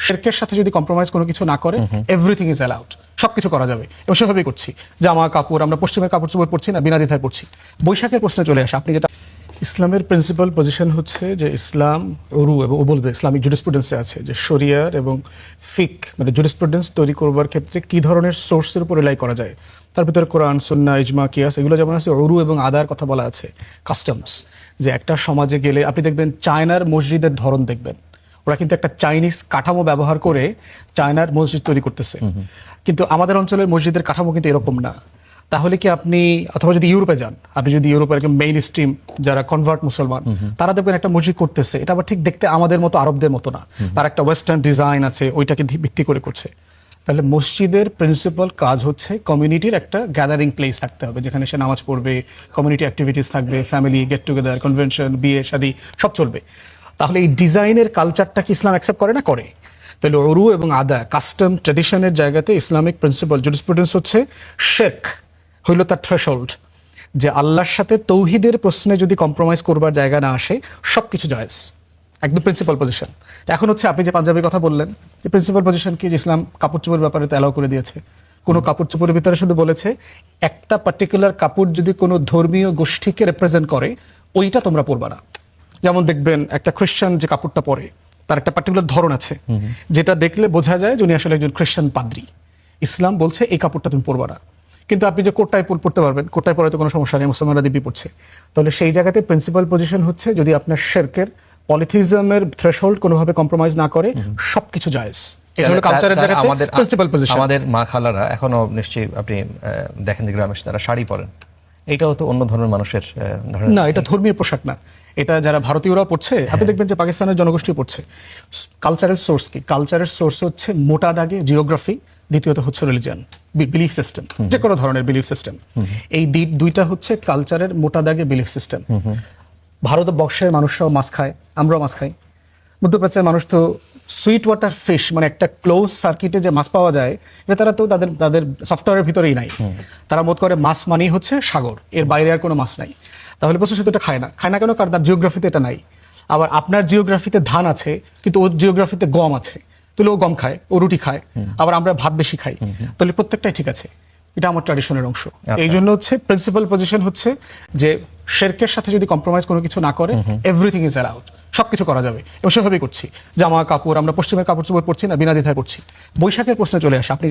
শিরকের সাথে যদি কম্প্রোমাইজ কোনো কিছু না করে এভরিথিং ইজ অ্যালাউড, সবকিছু করা যাবে এবং সেভাবেই করছি। জামা কাপড় আমরা পশ্চিমের কাপড় চোপড় পড়ছি না, বিনা দ্বিধায় পড়ছি। বৈশাখের প্রশ্নে চলে আসে, আপনি যেটা ইসলামের প্রিন্সিপাল পজিশন হচ্ছে যে ইসলাম উরু এবং বলবে ইসলামিক জুরিসপ্রুডেন্সে আছে যে শরিয়ার এবং ফিক মানে জুরিসপ্রুডেন্স তৈরি করবার ক্ষেত্রে কি ধরনের সোর্সের উপর রিলাই করা যায়। তার ভিতরে কোরআন, সুন্নাহ, ইজমা, কিয়াস এগুলো যেমন আছে, উরু এবং আদার কথা বলা আছে, কাস্টমস। যে একটা সমাজে গেলে আপনি দেখবেন চায়নার মসজিদের ধরন দেখবেন, ওরা কিন্তু একটা চাইনিজ কাঠামো ব্যবহার করে চায়নার মসজিদ তৈরি করতেছে, কিন্তু আমাদের অঞ্চলের মসজিদের কাঠামো কিন্তু এরকম না। তাহলে কি আপনি অথবা যদি ইউরোপে যান, আপনি যদি ইউরোপের মেইন স্ট্রিম যারা কনভার্ট মুসলমান তারা দেখবেন একটা মসজিদ করতেছে, এটা আবার ঠিক দেখতে আমাদের মতো আরবদের মতো না, তার একটা ওয়েস্টার্ন ডিজাইন আছে, ওইটাকে ভিত্তি করে করছে। তাহলে মসজিদের প্রিন্সিপাল কাজ হচ্ছে কমিউনিটির একটা গ্যাদারিং প্লেস থাকতে হবে, যেখানে সে নামাজ পড়বে, কমিউনিটি অ্যাক্টিভিটিস থাকবে, ফ্যামিলি গেট টুগেদার, কনভেনশন, বিয়ে শাদী সব চলবে। তাহলে এই ডিজাইনের কালচারটা কি ইসলাম অ্যাকসেপ্ট করে না? করে। তাহলে উরু এবং আদা কাস্টম ট্র্যাডিশনের জায়গাতে ইসলামিক প্রিন্সিপাল জুরিসপ্রুডেন্স হচ্ছে শিরক হইল তার থ্রেশহোল্ড, যে আল্লাহর সাথে তৌহিদের প্রশ্নে যদি কম্প্রোমাইজ করবার জায়গা না আসে সবকিছু জায়েজ, একদম প্রিন্সিপাল পজিশন। এখন হচ্ছে আপনি যে পাঞ্জাবির কথা বললেন, যে প্রিন্সিপাল পজিশন কি, যে ইসলাম কাপড় চোপড়ের ব্যাপারে তো অ্যালাউ করে দিয়েছে। কোনো কাপড় চোপড়ের ভিতরে শুধু বলেছে একটা পার্টিকুলার কাপড় যদি কোনো ধর্মীয় গোষ্ঠীকে রিপ্রেজেন্ট করে ওইটা তোমরা পরবা না। যেমন দেখবেন একটা খ্রিস্টান যে কাপড়টা পরে তার একটা পার্টিকুলার ধরন আছে, যেটা দেখলে বোঝা যায় যে উনি আসলে একজন খ্রিস্টান পাদ্রী। ইসলাম বলছে এই কাপড়টা তুমি পরবা না। কিন্তু আপনি যে কোটটাই পড়তে পারবেন, কোটটাই পরে তো কোনো সমস্যা নেই, মুসলমানরা দিব্যি পড়ছে। তাহলে সেই জায়গাতে প্রিন্সিপাল পজিশন হচ্ছে যদি আপনার শিরকের পলিথিজমের থ্রেশহোল্ড কোনোভাবে কম্প্রোমাইজ না করে সবকিছু জায়েজ। এটা হলো কালচারের জায়গাতে প্রিন্সিপাল পজিশন। আমাদের মা খালারা এখনো নিশ্চয়ই আপনি দেখেন যে গ্রামে তারা শাড়ি পরেন, এটাও তো অন্য ধরনের মানুষের না, এটা ধর্মীয় পোশাক না, এটা যারা ভারতীয়রা পড়ছে, আপনি দেখবেন যে পাকিস্তানের জনগোষ্ঠী পড়ছে। কালচারের সোর্স কি? কালচারের সোর্স হচ্ছে মোটা দাগে জিওগ্রাফি, দ্বিতীয়ত হচ্ছে রিলিজিয়ন, বিলিফ সিস্টেম, যে কোনো ধরনের বিলিফ সিস্টেম। এই দুইটা হচ্ছে কালচারের মোটা দাগে বিলিফ সিস্টেম। ভারতবর্ষের মানুষরাও মাছ খায়, আমরাও মাছ খাই। মধ্যপ্রাচ্যের মানুষ তো সুইট ওয়াটার ফিশ মানে একটা ক্লোজ সার্কিটে যে মাছ পাওয়া যায় এটা তারা তো তাদের সফটওয়্যারের ভিতরেই নাই। তারা বোধ করে মাছ মানেই হচ্ছে সাগর, এর বাইরে আর কোনো মাছ নাই। তাহলে বলছে সে তো এটা খায় না কেন? কারণ তার জিওগ্রাফিতে এটা নাই। আবার আপনার জিওগ্রাফিতে ধান আছে কিন্তু ওর জিওগ্রাফিতে গম আছে, তাহলে ও গম খায়, ও রুটি খায়, আবার আমরা ভাত বেশি খাই। তাহলে প্রত্যেকটাই ঠিক আছে, এটা আমার ট্র্যাডিশনের অংশ। এই জন্য হচ্ছে প্রিন্সিপাল পজিশন হচ্ছে যে শিরকের সাথে যদি কম্প্রোমাইজ কোনো কিছু না করে এভরিথিং ইজ অ্যালাউড, সবকিছু করা যাবে এবং সেভাবেই করছি। জামা কাপড় আমরা পশ্চিমের কাপড় চোপড় পড়ছি না, বিনা দ্বিধায় পড়ছি। বৈশাখের প্রশ্নে চলে আসে, আপনি